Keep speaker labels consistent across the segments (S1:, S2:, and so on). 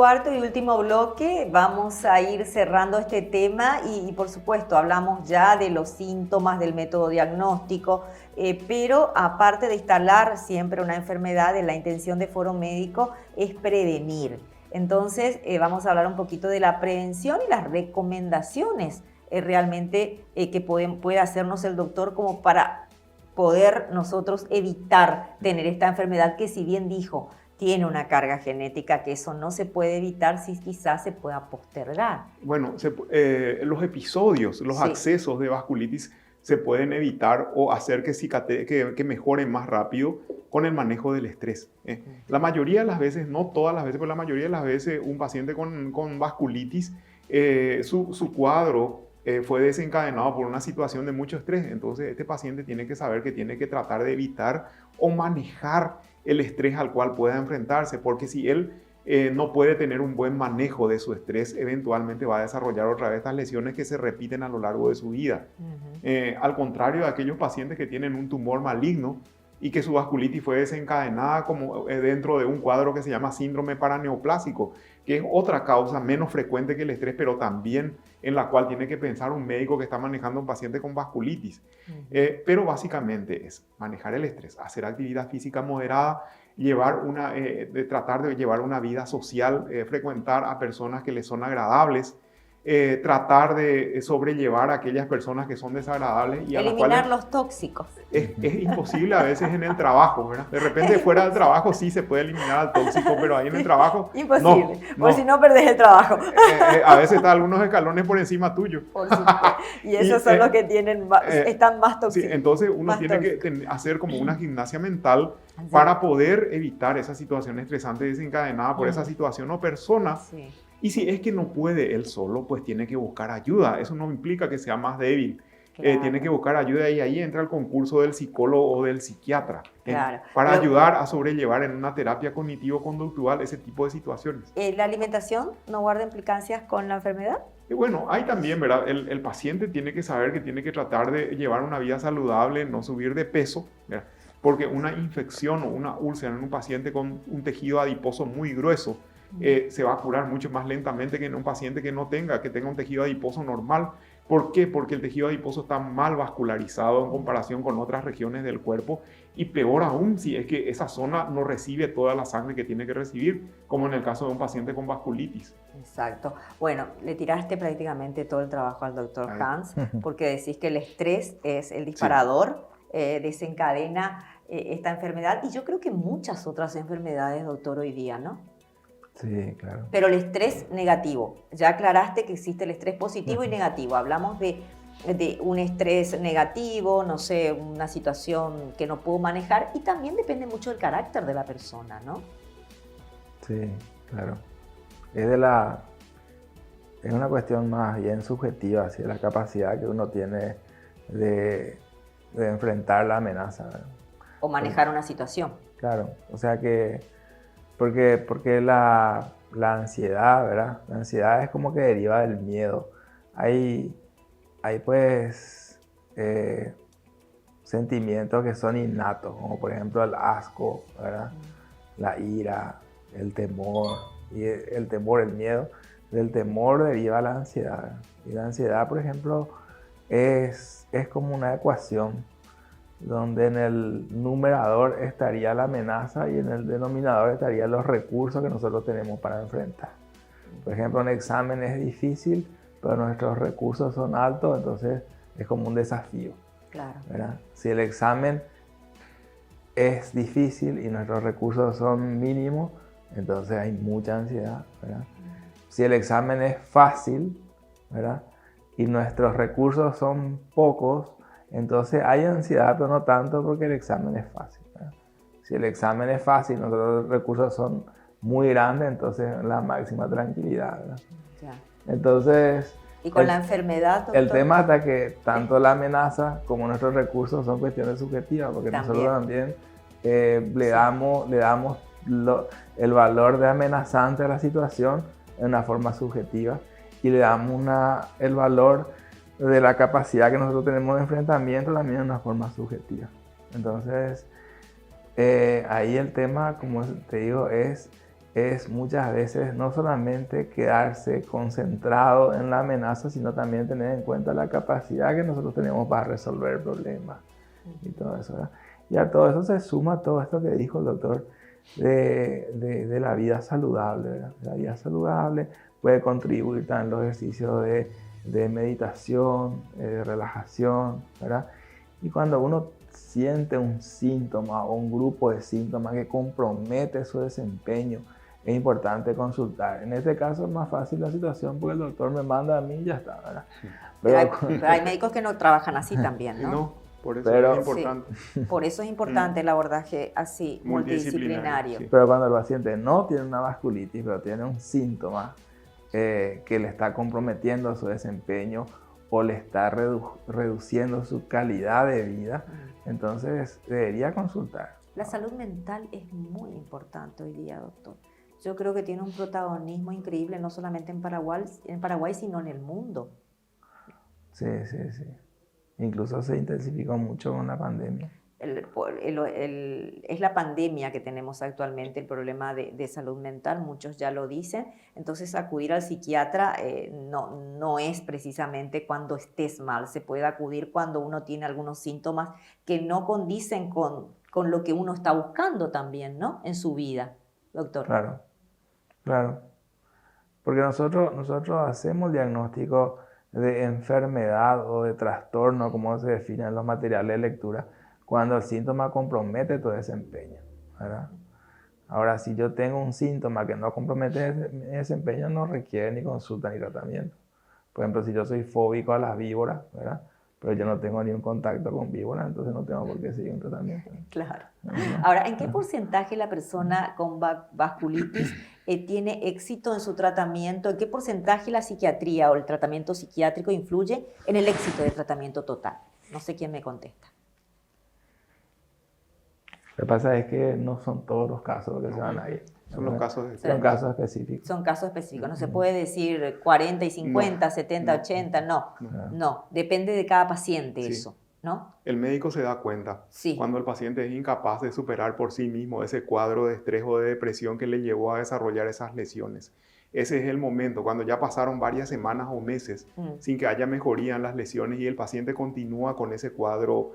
S1: cuarto y último bloque vamos a ir cerrando este tema y por supuesto hablamos ya de los síntomas del método diagnóstico, pero aparte de instalar siempre una enfermedad, la intención de Foro Médico es prevenir. Entonces vamos a hablar un poquito de la prevención y las recomendaciones realmente que puede hacernos el doctor como para poder nosotros evitar tener esta enfermedad que, si bien dijo, tiene una carga genética, que eso no se puede evitar si quizás se pueda postergar.
S2: Bueno, los episodios, los accesos de vasculitis se pueden evitar o hacer que mejoren más rápido con el manejo del estrés. La mayoría de las veces, no todas las veces, pero la mayoría de las veces un paciente con vasculitis, su cuadro fue desencadenado por una situación de mucho estrés. Entonces este paciente tiene que saber que tiene que tratar de evitar o manejar el estrés al cual pueda enfrentarse, porque si él no puede tener un buen manejo de su estrés, eventualmente va a desarrollar otra vez estas lesiones que se repiten a lo largo de su vida. Al contrario de aquellos pacientes que tienen un tumor maligno y que su vasculitis fue desencadenada como dentro de un cuadro que se llama síndrome paraneoplásico, que es otra causa menos frecuente que el estrés, pero también en la cual tiene que pensar un médico que está manejando a un paciente con vasculitis. Pero básicamente es manejar el estrés, hacer actividad física moderada, tratar de llevar una vida social, frecuentar a personas que les son agradables, tratar de sobrellevar a aquellas personas que son desagradables. Y
S1: eliminar los tóxicos.
S2: Es imposible a veces en el trabajo, ¿verdad? De repente fuera del trabajo sí se puede eliminar al tóxico, pero ahí en el trabajo
S1: imposible, porque si no perdés el trabajo.
S2: A veces está algunos escalones por encima tuyo.
S1: Por supuesto. Y esos son los que están más tóxicos.
S2: Sí, entonces uno tiene que hacer como una gimnasia mental para poder evitar esa situación estresante desencadenada por esa situación o persona. Sí. Y si es que no puede él solo, pues tiene que buscar ayuda. Eso no implica que sea más débil. Claro. Tiene que buscar ayuda y ahí entra el concurso del psicólogo o del psiquiatra. Claro. Para ayudar a sobrellevar en una terapia cognitivo-conductual ese tipo de situaciones.
S1: ¿La alimentación no guarda implicancias con la enfermedad?
S2: Y bueno, hay también, ¿verdad? El paciente tiene que saber que tiene que tratar de llevar una vida saludable, no subir de peso, ¿verdad? Porque una infección o una úlcera en un paciente con un tejido adiposo muy grueso se va a curar mucho más lentamente que en un paciente que tenga un tejido adiposo normal. ¿Por qué? Porque el tejido adiposo está mal vascularizado en comparación con otras regiones del cuerpo, y peor aún si es que esa zona no recibe toda la sangre que tiene que recibir, como en el caso de un paciente con vasculitis.
S1: Exacto. Bueno, le tiraste prácticamente todo el trabajo al doctor Hans, porque decís que el estrés es el disparador, desencadena esta enfermedad, y yo creo que muchas otras enfermedades, doctor, hoy día, ¿no?
S3: Sí, claro.
S1: Pero el estrés negativo, ya aclaraste que existe el estrés positivo y negativo. Hablamos de un estrés negativo, no sé, una situación que no puedo manejar, y también depende mucho del carácter de la persona, ¿no?
S3: Sí, claro. Es una cuestión más bien subjetiva, así, la capacidad que uno tiene de enfrentar la amenaza, ¿verdad?
S1: O manejar una situación.
S3: Claro, o sea que porque la ansiedad, ¿verdad? La ansiedad es como que deriva del miedo. Hay pues sentimientos que son innatos, como por ejemplo el asco, ¿verdad? La ira, el temor, y el miedo. Del temor deriva la ansiedad. Y la ansiedad, por ejemplo, es como una ecuación donde en el numerador estaría la amenaza y en el denominador estarían los recursos que nosotros tenemos para enfrentar. Por ejemplo, un examen es difícil, pero nuestros recursos son altos, entonces es como un desafío.
S1: Claro.
S3: ¿Verdad? Si el examen es difícil y nuestros recursos son mínimos, entonces hay mucha ansiedad, ¿verdad? Si el examen es fácil, ¿verdad? Y nuestros recursos son pocos, entonces hay ansiedad, pero no tanto porque el examen es fácil, ¿verdad? Si el examen es fácil y nuestros recursos son muy grandes, entonces la máxima tranquilidad, ¿verdad?
S1: Ya.
S3: Entonces...
S1: ¿Y con la enfermedad, doctor?
S3: El tema está que tanto la amenaza como nuestros recursos son cuestiones subjetivas, porque nosotros también le damos el valor de amenazante a la situación en una forma subjetiva, y le damos el valor de la capacidad que nosotros tenemos de enfrentamiento también de una forma subjetiva. Entonces, ahí el tema, como te digo, es es muchas veces no solamente quedarse concentrado en la amenaza, sino también tener en cuenta la capacidad que nosotros tenemos para resolver problemas y todo eso, ¿verdad? Y a todo eso se suma todo esto que dijo el doctor de la vida saludable, ¿verdad? La vida saludable puede contribuir también los ejercicios de meditación, de relajación, ¿verdad? Y cuando uno siente un síntoma o un grupo de síntomas que compromete su desempeño, es importante consultar. En este caso es más fácil la situación porque el doctor me manda a mí y ya está, ¿verdad?
S1: Pero hay médicos que no trabajan así también, ¿no?
S2: No, por eso es importante.
S1: Sí, por eso es importante el abordaje así, multidisciplinario.
S2: Sí.
S3: Pero cuando el paciente no tiene una vasculitis, pero tiene un síntoma que le está comprometiendo su desempeño o le está reduciendo su calidad de vida, entonces debería consultar.
S1: La salud mental es muy importante hoy día, doctor. Yo creo que tiene un protagonismo increíble, no solamente en Paraguay, sino en el mundo.
S3: Sí. Incluso se intensificó mucho con la pandemia.
S1: Es la pandemia que tenemos actualmente, el problema de salud mental, muchos ya lo dicen. Entonces acudir al psiquiatra no es precisamente cuando estés mal, se puede acudir cuando uno tiene algunos síntomas que no condicen con lo que uno está buscando también, ¿no? En su vida, doctor.
S3: Claro. Porque nosotros hacemos el diagnóstico de enfermedad o de trastorno, como se define en los materiales de lectura, cuando el síntoma compromete tu desempeño, ¿verdad? Ahora, si yo tengo un síntoma que no compromete mi desempeño, no requiere ni consulta ni tratamiento. Por ejemplo, si yo soy fóbico a las víboras, ¿verdad? Pero yo no tengo ni un contacto con víboras, entonces no tengo por qué seguir un tratamiento.
S1: Claro. Ahora, ¿en qué porcentaje la persona con vasculitis tiene éxito en su tratamiento? ¿En qué porcentaje la psiquiatría o el tratamiento psiquiátrico influye en el éxito del tratamiento total? No sé quién me contesta.
S3: Lo que pasa es que no son todos los casos que se van a ir.
S2: Son los casos
S3: específicos.
S1: Son casos específicos. No se puede decir 40 y 50, 70, 80. No. Depende de cada paciente eso, ¿no?
S2: El médico se da cuenta cuando el paciente es incapaz de superar por sí mismo ese cuadro de estrés o de depresión que le llevó a desarrollar esas lesiones. Ese es el momento, cuando ya pasaron varias semanas o meses sin que haya mejoría en las lesiones y el paciente continúa con ese cuadro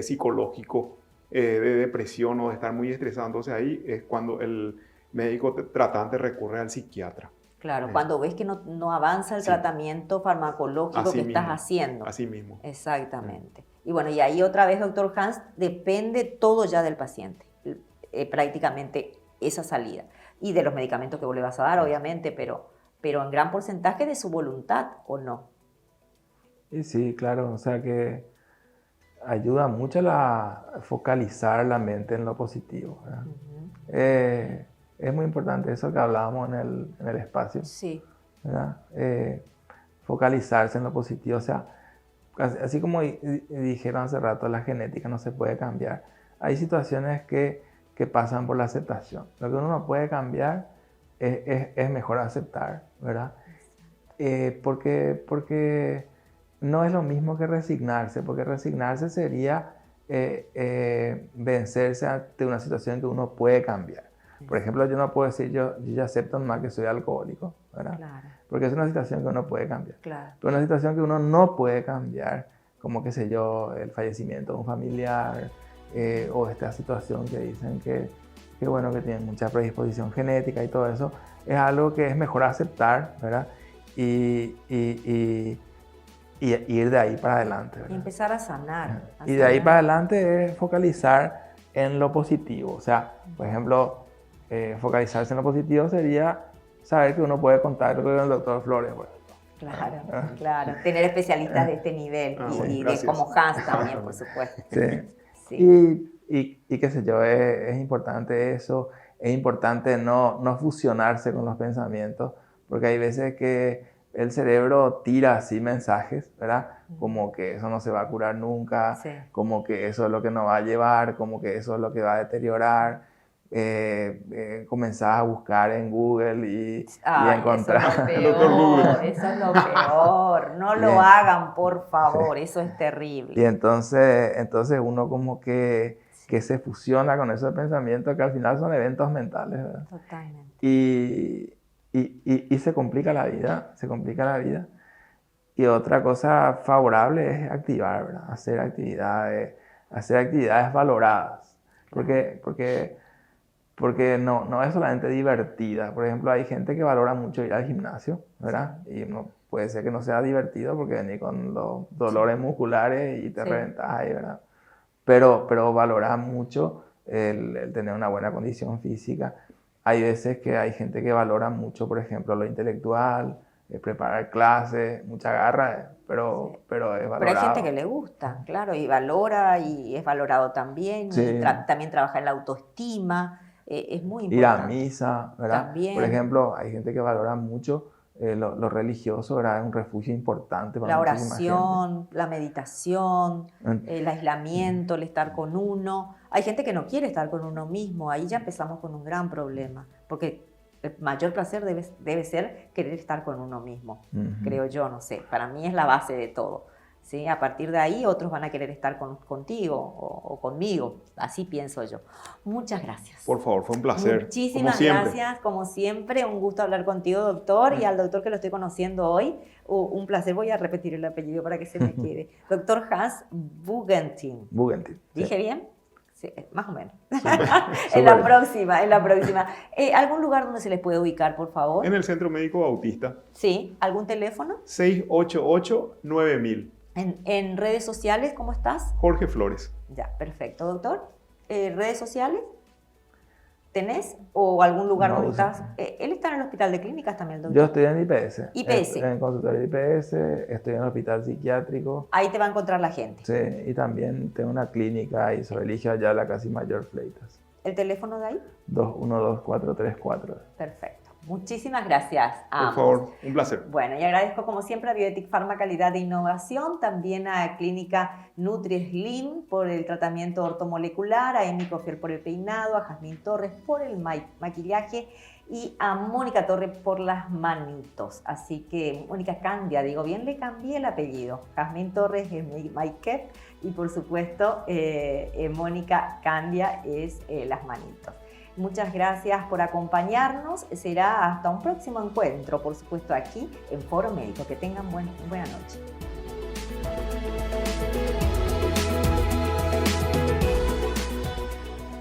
S2: psicológico de depresión o de estar muy estresado. Entonces ahí es cuando el médico tratante recurre al psiquiatra.
S1: Claro, cuando ves que no avanza el tratamiento farmacológico que estás haciendo.
S2: Así mismo.
S1: Exactamente. Y bueno, y ahí otra vez, doctor Hans, depende todo ya del paciente, prácticamente esa salida. Y de los medicamentos que vos le vas a dar, obviamente, pero en gran porcentaje de su voluntad, ¿o no?
S3: Y sí, claro, o sea que ayuda mucho focalizar la mente en lo positivo, ¿verdad? Es muy importante eso que hablábamos en el espacio, ¿verdad? Focalizarse en lo positivo, o sea, así como dijeron hace rato, la genética no se puede cambiar. Hay situaciones que pasan por la aceptación. Lo que uno no puede cambiar es mejor aceptar, ¿verdad? Porque no es lo mismo que resignarse, porque resignarse sería vencerse ante una situación que uno puede cambiar. Por ejemplo, yo no puedo decir yo ya acepto más que soy alcohólico, ¿verdad?
S1: Claro.
S3: Porque es una situación que uno puede cambiar.
S1: Claro.
S3: Pero una situación que uno no puede cambiar, como qué sé yo, el fallecimiento de un familiar, o esta situación que dicen que bueno, que tienen mucha predisposición genética y todo eso, es algo que es mejor aceptar, ¿verdad? Y ir de ahí para adelante, ¿verdad?
S1: Y empezar a sanar.
S3: Y de ahí para adelante es focalizar en lo positivo. O sea, por ejemplo, focalizarse en lo positivo sería saber que uno puede contar con el doctor Flores, por ejemplo.
S1: Claro. Tener especialistas de este nivel y de como Hans también, por supuesto.
S3: Sí. Y qué sé yo, es importante eso. Es importante no fusionarse con los pensamientos, porque hay veces que el cerebro tira así mensajes, ¿verdad? Como que eso no se va a curar nunca, como que eso es lo que nos va a llevar, como que eso es lo que va a deteriorar. Comenzás a buscar en Google y encontrar.
S1: Eso es lo peor. No lo hagan, por favor. Eso es terrible.
S3: Y entonces uno como que que se fusiona con esos pensamientos que al final son eventos mentales, ¿verdad?
S1: Totalmente.
S3: Y se complica la vida, se complica la vida. Y otra cosa favorable es activar, ¿verdad? Hacer actividades valoradas. Porque no es solamente divertida. Por ejemplo, hay gente que valora mucho ir al gimnasio, ¿verdad? Y no, puede ser que no sea divertido porque venís con los dolores musculares y te reventas ahí, ¿verdad? Pero valora mucho el tener una buena condición física. Hay veces que hay gente que valora mucho, por ejemplo, lo intelectual, preparar clases, mucha garra, pero es valorado.
S1: Pero hay gente que le gusta, claro, y valora y es valorado también.
S3: Sí.
S1: Y también trabaja en la autoestima, es muy importante.
S3: Ir a misa, ¿verdad?
S1: También.
S3: Por ejemplo, hay gente que valora mucho lo religioso, ¿verdad? Es un refugio importante para
S1: la
S3: muchísima
S1: oración,
S3: gente.
S1: la meditación, el aislamiento, el estar con uno. Hay gente que no quiere estar con uno mismo, ahí ya empezamos con un gran problema, porque el mayor placer debe ser querer estar con uno mismo, creo yo, no sé, para mí es la base de todo. ¿Sí? A partir de ahí otros van a querer estar contigo o conmigo, así pienso yo. Muchas gracias.
S2: Por favor, fue un placer.
S1: Muchísimas gracias, como siempre, un gusto hablar contigo, doctor, y al doctor que lo estoy conociendo hoy, un placer. Voy a repetir el apellido para que se me quede. Doctor Hans Bugentin.
S3: Bugentin.
S1: ¿Dije bien? Sí, más o menos.
S3: Sí.
S1: En la próxima. ¿Algún lugar donde se les puede ubicar, por favor?
S2: En el Centro Médico Bautista.
S1: Sí. ¿Algún teléfono?
S2: 688-9000.
S1: ¿En redes sociales cómo estás?
S2: Jorge Flores.
S1: Ya, perfecto, doctor. ¿Redes sociales? ¿Tenés? ¿O algún lugar donde estás? Él está en el hospital de clínicas también, doctor.
S3: Yo estoy en IPS.
S1: IPS.
S3: En el consultorio de IPS, estoy en el hospital psiquiátrico.
S1: Ahí te va a encontrar la gente.
S3: Sí, y también tengo una clínica ahí sobre Eligio Ayala, casi Mayor Fleitas.
S1: ¿El teléfono de ahí?
S3: 212434.
S1: Perfecto. Muchísimas gracias a ambos.
S2: Por favor, un placer.
S1: Bueno, y agradezco como siempre a Bioetic Pharma Calidad de Innovación, también a Clínica NutriSlim por el tratamiento ortomolecular, a Emi Cofier por el peinado, a Jazmín Torres por el maquillaje y a Mónica Torres por las manitos. Así que Mónica Candia, digo bien, le cambié el apellido. Jazmín Torres es mi make-up y por supuesto Mónica Candia es las manitos. Muchas gracias por acompañarnos. Será hasta un próximo encuentro, por supuesto, aquí en Foro Médico. Que tengan buena noche.